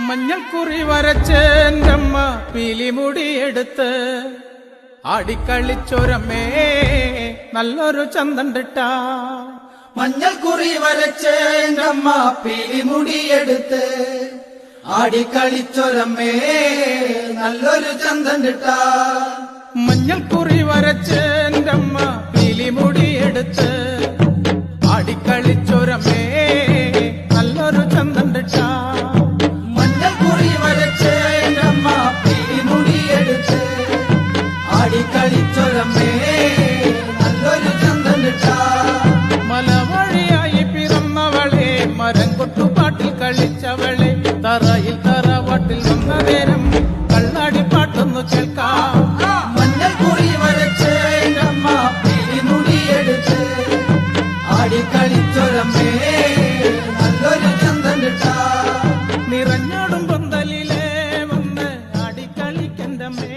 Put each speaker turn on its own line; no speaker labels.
മഞ്ഞൾക്കുറി വരച്ചേൻ്റമ്മ പീലിമുടിയെടുത്ത് ആടിക്കളിച്ചൊരമ്മേ നല്ലൊരു ചന്തണ്ടിട്ട.
മഞ്ഞൾക്കുറി വരച്ചേൻ്റമ്മ പീലിമുടിയെടുത്ത് ആടിക്കളിച്ചൊരമ്മേ നല്ലൊരു ചന്തണ്ടിട്ട.
മഞ്ഞൾക്കുറി വരച്ചേൻ്റമ്മ പീലിമുടിയെടുത്ത് ആടിക്കളിച്ചൊരമ്മേ നല്ലൊരു ചന്തണ്ടിട്ട. മലവഴിയായി പിറന്നവളെ മരം കൊട്ടുപാട്ടിൽ കളിച്ചവളെ തറയിൽ തറവാട്ടിൽ വന്ന നേരം കള്ളാടിപ്പാട്ടൊന്നു കേൾക്കാം.
മഞ്ഞൾക്കുറി വരച്ചേൻ്റമ്മ പീലിമുടിയെടുത്ത് ആടിക്കളിച്ചൊരമ്മേ നല്ലൊരു ചന്തണ്ടിട്ട.
നിറഞ്ഞോടും പന്തലിലെ വന്ന് ആടിക്കളിക്കണ്ടമ്മേ.